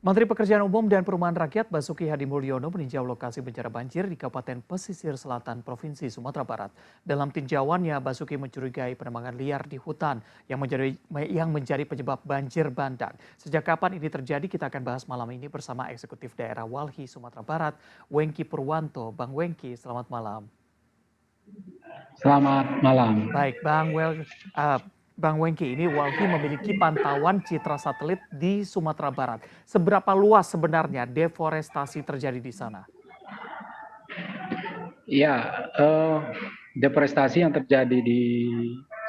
Menteri Pekerjaan Umum dan Perumahan Rakyat Basuki Hadimulyono meninjau lokasi bencana banjir di Kabupaten Pesisir Selatan Provinsi Sumatera Barat. Dalam tinjauannya, Basuki mencurigai penebangan liar di hutan yang menjadi penyebab banjir bandang. Sejak kapan ini terjadi, kita akan bahas malam ini bersama Eksekutif Daerah Walhi Sumatera Barat, Wengki Purwanto. Bang Wengki, selamat malam. Selamat malam. Baik, Bang Wengki, ini Walhi memiliki pantauan citra satelit di Sumatera Barat. Seberapa luas sebenarnya deforestasi terjadi di sana? Ya, deforestasi yang terjadi di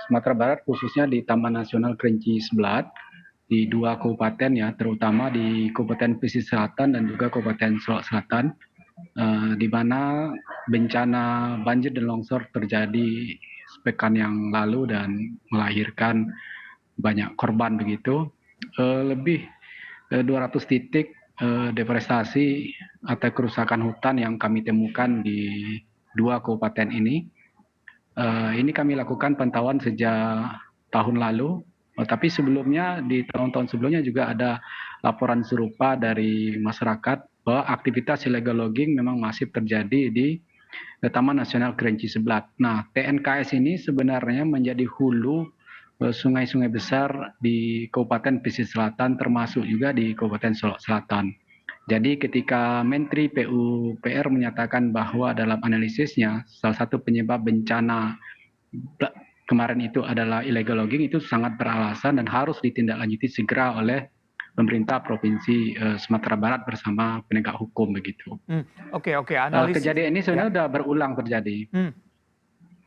Sumatera Barat, khususnya di Taman Nasional Kerinci Sebelat, di dua kabupaten ya, terutama di Kabupaten Pesisir Selatan dan juga Kabupaten Solok Selatan, di mana bencana banjir dan longsor terjadi sepekan yang lalu dan melahirkan banyak korban begitu. Lebih 200 titik deforestasi atau kerusakan hutan yang kami temukan di dua kabupaten ini. Ini kami lakukan pantauan sejak tahun lalu, tapi sebelumnya di tahun-tahun sebelumnya juga ada laporan serupa dari masyarakat bahwa aktivitas illegal logging memang masih terjadi di Taman Nasional Kerinci Sebelat. Nah, TNKS ini sebenarnya menjadi hulu sungai-sungai besar di Kabupaten Pesisir Selatan, termasuk juga di Kabupaten Solok Selatan. Jadi ketika Menteri PUPR menyatakan bahwa dalam analisisnya salah satu penyebab bencana kemarin itu adalah illegal logging, itu sangat beralasan dan harus ditindaklanjuti segera oleh pemerintah Provinsi Sumatera Barat bersama penegak hukum begitu. Oke, analisis. Kejadian ini sebenarnya sudah berulang terjadi.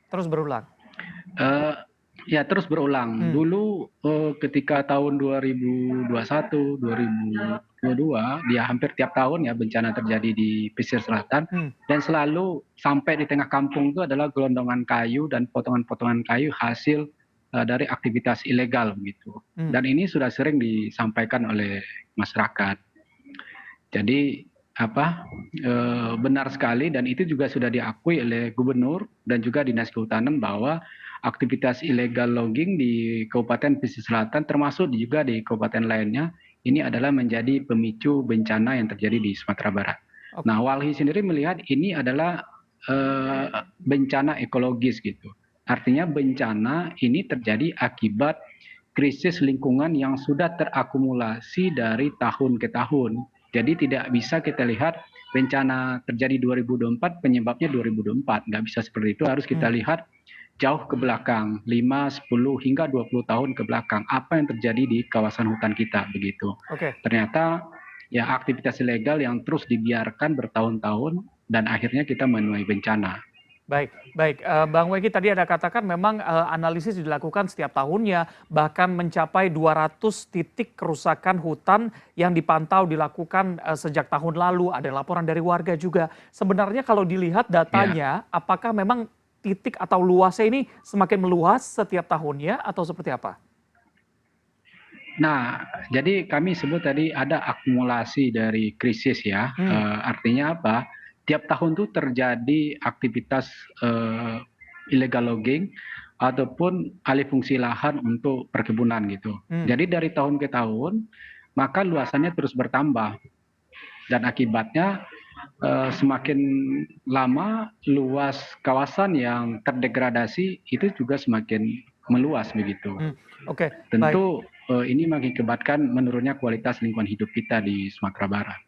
Terus berulang. Ya, terus berulang. Dulu ketika tahun 2021, 2022, dia hampir tiap tahun ya bencana terjadi di pesisir selatan, dan selalu sampai di tengah kampung itu adalah gelondongan kayu dan potongan-potongan kayu hasil dari aktivitas ilegal begitu. Dan ini sudah sering disampaikan oleh masyarakat. Jadi benar sekali, dan itu juga sudah diakui oleh gubernur dan juga dinas kehutanan bahwa aktivitas illegal logging di Kabupaten Pesisir Selatan termasuk juga di kabupaten lainnya ini adalah menjadi pemicu bencana yang terjadi di Sumatera Barat. Nah, Walhi sendiri melihat ini adalah bencana ekologis gitu. Artinya bencana ini terjadi akibat krisis lingkungan yang sudah terakumulasi dari tahun ke tahun. Jadi tidak bisa kita lihat bencana terjadi 2024 penyebabnya 2024. Nggak bisa seperti itu, harus kita lihat jauh ke belakang, 5, 10, hingga 20 tahun ke belakang. Apa yang terjadi di kawasan hutan kita begitu. Ternyata ya aktivitas ilegal yang terus dibiarkan bertahun-tahun dan akhirnya kita menuai bencana. Baik. Bang Wengki, tadi ada katakan memang analisis dilakukan setiap tahunnya, bahkan mencapai 200 titik kerusakan hutan yang dipantau dilakukan sejak tahun lalu. Ada laporan dari warga juga. Sebenarnya kalau dilihat datanya, apakah memang titik atau luasnya ini semakin meluas setiap tahunnya atau seperti apa? Nah, jadi kami sebut tadi ada akumulasi dari krisis ya. Artinya apa? Tiap tahun tuh terjadi aktivitas illegal logging ataupun alih fungsi lahan untuk perkebunan gitu. Jadi dari tahun ke tahun, maka luasannya terus bertambah. Dan akibatnya semakin lama luas kawasan yang terdegradasi itu juga semakin meluas begitu. Tentu ini mengakibatkan menurunnya kualitas lingkungan hidup kita di Sumatera Barat.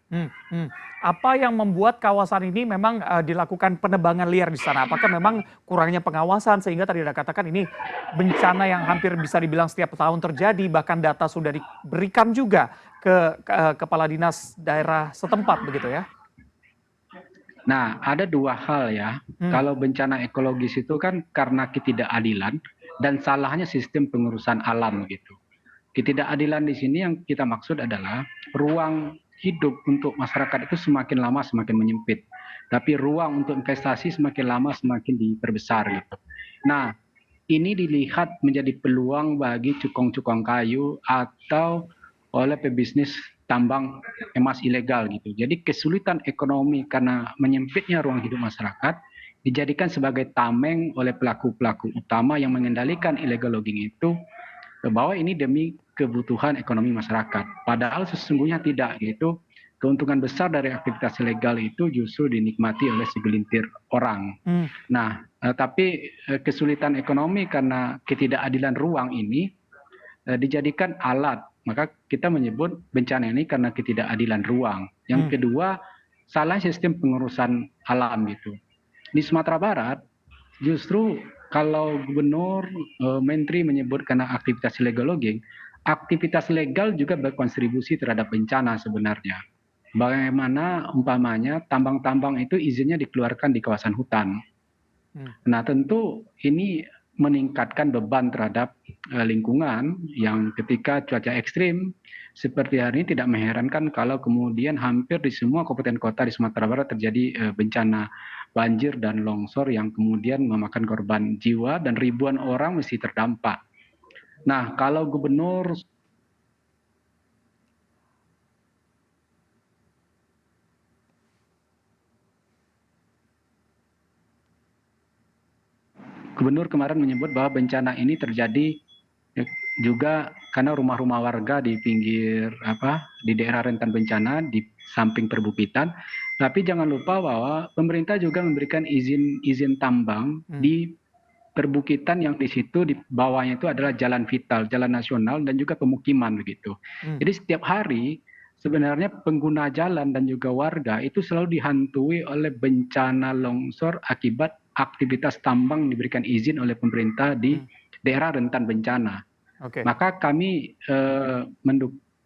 Apa yang membuat kawasan ini memang dilakukan penebangan liar di sana? Apakah memang kurangnya pengawasan sehingga tadi Anda katakan ini bencana yang hampir bisa dibilang setiap tahun terjadi, bahkan data sudah diberikan juga ke kepala dinas daerah setempat begitu ya? Nah, ada dua hal ya. Kalau bencana ekologis itu kan karena ketidakadilan dan salahnya sistem pengurusan alam gitu. Ketidakadilan di sini yang kita maksud adalah ruang hidup untuk masyarakat itu semakin lama semakin menyempit. Tapi ruang untuk investasi semakin lama semakin diperbesar gitu. Nah, ini dilihat menjadi peluang bagi cukong-cukong kayu atau oleh pebisnis tambang emas ilegal gitu. Jadi kesulitan ekonomi karena menyempitnya ruang hidup masyarakat dijadikan sebagai tameng oleh pelaku-pelaku utama yang mengendalikan illegal logging itu, bahwa ini demi kebutuhan ekonomi masyarakat. Padahal sesungguhnya tidak gitu. Keuntungan besar dari aktivitas ilegal itu justru dinikmati oleh segelintir orang. Hmm. Nah, tapi kesulitan ekonomi karena ketidakadilan ruang ini dijadikan alat. Maka kita menyebut bencana ini karena ketidakadilan ruang. Yang kedua, salah sistem pengurusan alam gitu. Di Sumatera Barat, justru kalau gubernur, menteri menyebut karena aktivitas illegal logging, aktivitas legal juga berkontribusi terhadap bencana sebenarnya. Bagaimana umpamanya tambang-tambang itu izinnya dikeluarkan di kawasan hutan. Nah, tentu ini meningkatkan beban terhadap lingkungan yang ketika cuaca ekstrim seperti hari ini tidak mengherankan kalau kemudian hampir di semua kabupaten kota di Sumatera Barat terjadi bencana banjir dan longsor yang kemudian memakan korban jiwa dan ribuan orang mesti terdampak. Nah, kalau gubernur kemarin menyebut bahwa bencana ini terjadi juga karena rumah-rumah warga di pinggir di daerah rentan bencana di samping perbukitan. Tapi jangan lupa bahwa pemerintah juga memberikan izin tambang di perbukitan yang di situ di bawahnya itu adalah jalan vital, jalan nasional dan juga pemukiman begitu. Jadi setiap hari sebenarnya pengguna jalan dan juga warga itu selalu dihantui oleh bencana longsor akibat aktivitas tambang diberikan izin oleh pemerintah di daerah rentan bencana. Maka kami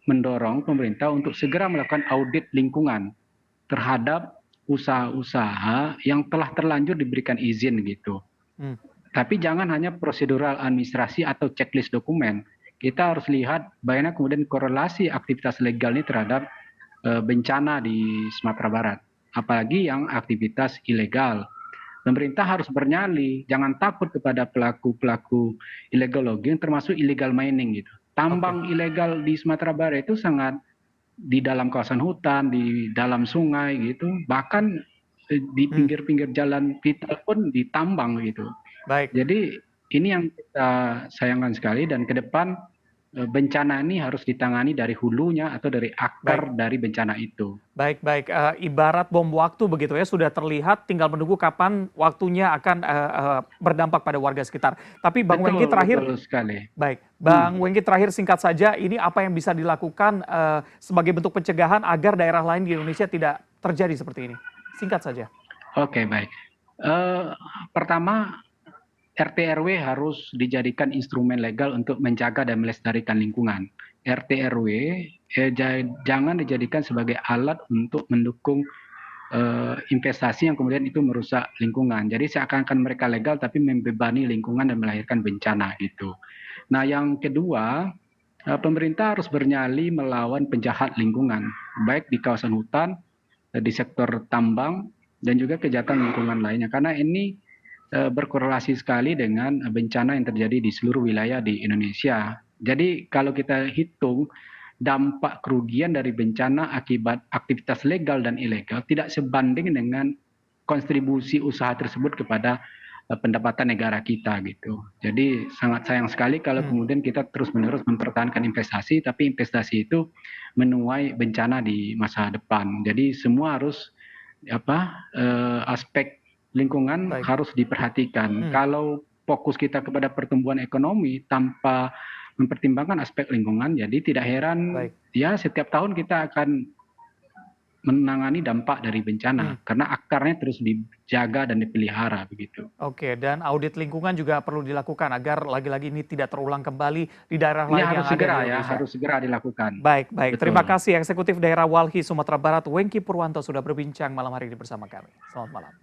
mendorong pemerintah untuk segera melakukan audit lingkungan terhadap usaha-usaha yang telah terlanjur diberikan izin gitu. Tapi jangan hanya prosedural administrasi atau checklist dokumen. Kita harus lihat bagaimana kemudian korelasi aktivitas legal ini terhadap bencana di Sumatera Barat. Apalagi yang aktivitas ilegal. Pemerintah harus bernyali, jangan takut kepada pelaku-pelaku illegal logging, termasuk illegal mining gitu. Tambang ilegal di Sumatera Barat itu sangat di dalam kawasan hutan, di dalam sungai gitu, bahkan di pinggir-pinggir jalan vital pun ditambang gitu. Jadi ini yang kita sayangkan sekali dan ke depan bencana ini harus ditangani dari hulunya atau dari akar dari bencana itu. Baik. Ibarat bom waktu begitu ya, sudah terlihat tinggal menunggu kapan waktunya akan berdampak pada warga sekitar. Tapi Bang Wengki terakhir, betul sekali. Baik, Bang Wengki terakhir singkat saja, ini apa yang bisa dilakukan sebagai bentuk pencegahan agar daerah lain di Indonesia tidak terjadi seperti ini? Singkat saja. Oke, baik. Pertama, RT RW harus dijadikan instrumen legal untuk menjaga dan melestarikan lingkungan. RT RW jangan dijadikan sebagai alat untuk mendukung investasi yang kemudian itu merusak lingkungan. Jadi seakan-akan mereka legal tapi membebani lingkungan dan melahirkan bencana gitu. Nah, yang kedua, pemerintah harus bernyali melawan penjahat lingkungan, baik di kawasan hutan, di sektor tambang, dan juga kejahatan lingkungan lainnya. Karena ini berkorelasi sekali dengan bencana yang terjadi di seluruh wilayah di Indonesia. Jadi kalau kita hitung dampak kerugian dari bencana akibat aktivitas legal dan ilegal tidak sebanding dengan kontribusi usaha tersebut kepada pendapatan negara kita gitu. Jadi sangat sayang sekali kalau kemudian kita terus-menerus mempertahankan investasi, tapi investasi itu menuai bencana di masa depan. Jadi semua harus aspek lingkungan harus diperhatikan. Kalau fokus kita kepada pertumbuhan ekonomi tanpa mempertimbangkan aspek lingkungan, jadi tidak heran ya setiap tahun kita akan menangani dampak dari bencana karena akarnya terus dijaga dan dipelihara begitu. Oke, dan audit lingkungan juga perlu dilakukan agar lagi-lagi ini tidak terulang kembali di daerah lain yang ada di Indonesia. Harus segera dilakukan. Baik. Terima kasih Eksekutif Daerah Walhi Sumatera Barat Wengki Purwanto sudah berbincang malam hari ini bersama kami. Selamat malam.